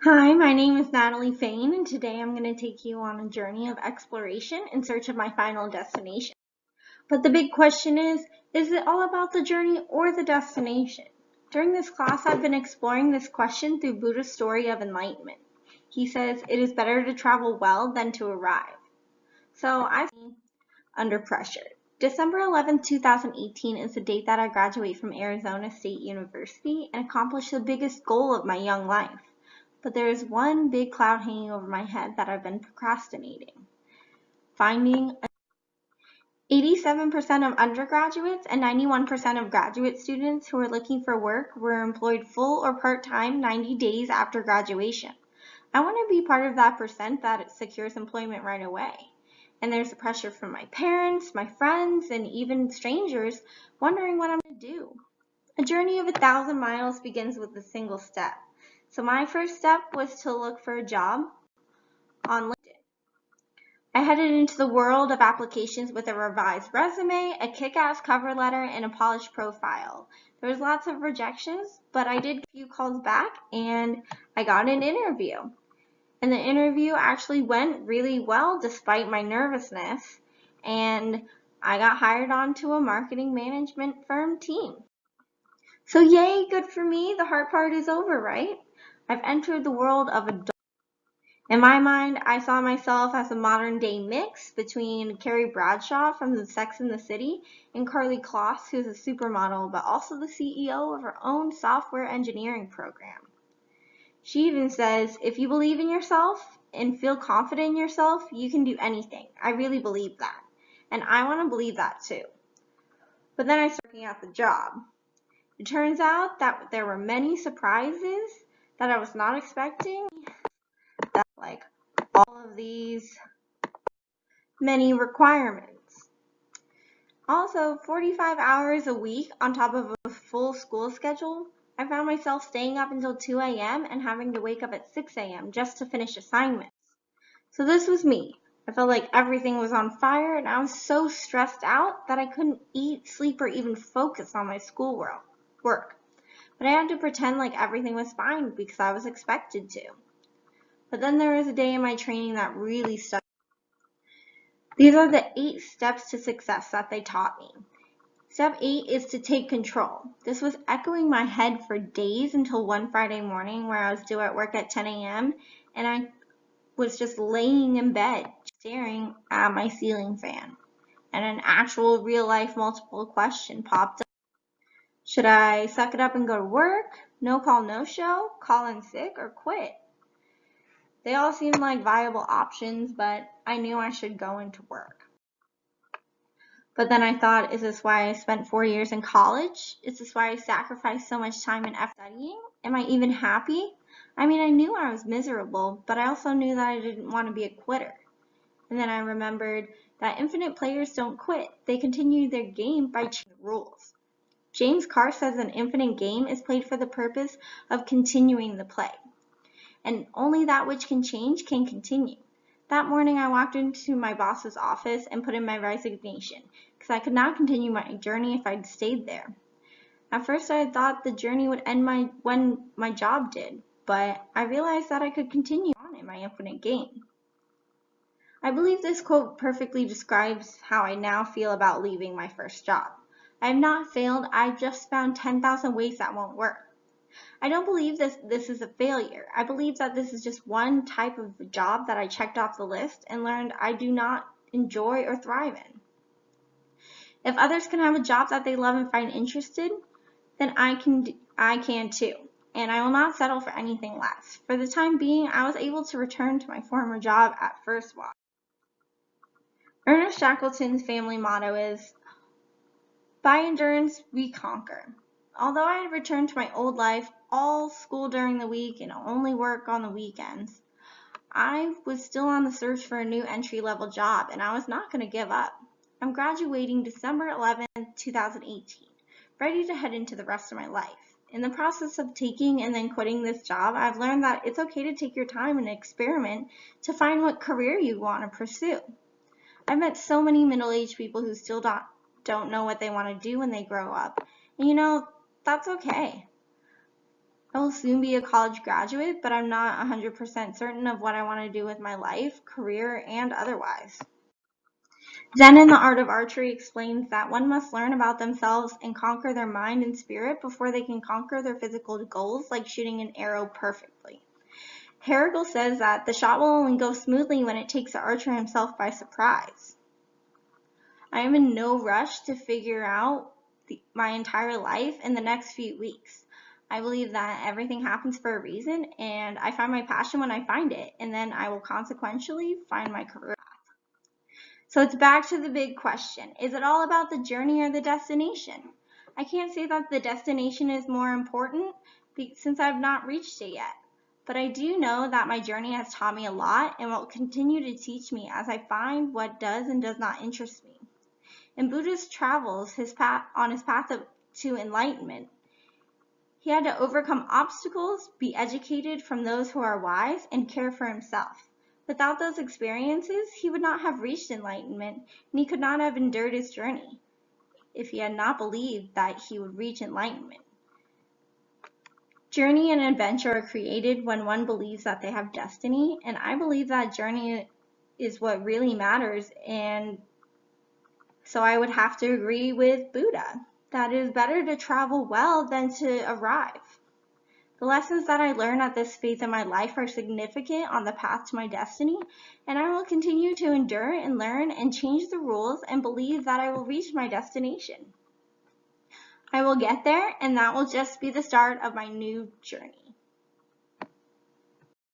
Hi, my name is Natalie Fain, and today I'm going to take you on a journey of exploration in search of my final destination. But the big question is it all about the journey or the destination? During this class, I've been exploring this question through Buddha's story of enlightenment. He says it is better to travel well than to arrive. So I under pressure. December 11th, 2018 is the date that I graduate from Arizona State University and accomplish the biggest goal of my young life. But there is one big cloud hanging over my head that I've been procrastinating. Finding 87% of undergraduates and 91% of graduate students who are looking for work were employed full or part-time 90 days after graduation. I want to be part of that percent that secures employment right away. And there's the pressure from my parents, my friends, and even strangers wondering what I'm going to do. A journey of 1,000 miles begins with a single step. So my first step was to look for a job on LinkedIn. I headed into the world of applications with a revised resume, a kick-ass cover letter, and a polished profile. There was lots of rejections, but I did get a few calls back and I got an interview. And the interview actually went really well despite my nervousness, and I got hired onto a marketing management firm team. So yay, good for me, the hard part is over, right? I've entered the world of adult. In my mind, I saw myself as a modern day mix between Carrie Bradshaw from the Sex and the City and Carly Kloss, who's a supermodel, but also the CEO of her own software engineering program. She even says, if you believe in yourself and feel confident in yourself, you can do anything. I really believe that. And I want to believe that too. But then I started working at the job. It turns out that there were many surprises that I was not expecting. That like all of these many requirements. Also, 45 hours a week on top of a full school schedule. I found myself staying up until 2 a.m. and having to wake up at 6 a.m. just to finish assignments. So this was me. I felt like everything was on fire and I was so stressed out that I couldn't eat, sleep, or even focus on my schoolwork. But I had to pretend like everything was fine because I was expected to. But then there was a day in my training that really stuck. These are the 8 steps to success that they taught me. Step 8 is to take control. This was echoing my head for days until one Friday morning where I was due at work at 10 a.m. and I was just laying in bed staring at my ceiling fan. And an actual real life multiple question popped up. Should I suck it up and go to work? No call, no show? Call in sick or quit? They all seemed like viable options, but I knew I should go into work. But then I thought, is this why I spent 4 years in college? Is this why I sacrificed so much time and effort studying? Am I even happy? I mean, I knew I was miserable, but I also knew that I didn't want to be a quitter. And then I remembered that infinite players don't quit. They continue their game by changing the rules. James Carr says an infinite game is played for the purpose of continuing the play. And only that which can change can continue. That morning I walked into my boss's office and put in my resignation because I could not continue my journey if I'd stayed there. At first I thought the journey would end when my job did, but I realized that I could continue on in my infinite game. I believe this quote perfectly describes how I now feel about leaving my first job. I have not failed, I've just found 10,000 ways that won't work. I don't believe this is a failure. I believe that this is just one type of job that I checked off the list and learned I do not enjoy or thrive in. If others can have a job that they love and find interested, then I can too. And I will not settle for anything less. For the time being, I was able to return to my former job at First Watch. Ernest Shackleton's family motto is, by endurance we conquer. Although I had returned to my old life, all school during the week and only work on the weekends, I was still on the search for a new entry-level job and I was not going to give up. I'm graduating December 11th, 2018, ready to head into the rest of my life. In the process of taking and then quitting this job, I've learned that it's okay to take your time and experiment to find what career you want to pursue. I've met so many middle-aged people who still don't know what they want to do when they grow up. And you know, that's okay. I will soon be a college graduate, but I'm not 100% certain of what I want to do with my life, career, and otherwise. Zen in the Art of Archery explains that one must learn about themselves and conquer their mind and spirit before they can conquer their physical goals, like shooting an arrow perfectly. Herrigle says that the shot will only go smoothly when it takes the archer himself by surprise. I am in no rush to figure out my entire life in the next few weeks. I believe that everything happens for a reason, and I find my passion when I find it, and then I will consequentially find my career path. So it's back to the big question. Is it all about the journey or the destination? I can't say that the destination is more important since I've not reached it yet. But I do know that my journey has taught me a lot and will continue to teach me as I find what does and does not interest me. In Buddha's travels on his path to enlightenment, he had to overcome obstacles, be educated from those who are wise, and care for himself. Without those experiences, he would not have reached enlightenment, and he could not have endured his journey if he had not believed that he would reach enlightenment. Journey and adventure are created when one believes that they have destiny, and I believe that journey is what really matters, and so I would have to agree with Buddha that it is better to travel well than to arrive. The lessons that I learned at this phase of my life are significant on the path to my destiny, and I will continue to endure and learn and change the rules and believe that I will reach my destination. I will get there, and that will just be the start of my new journey.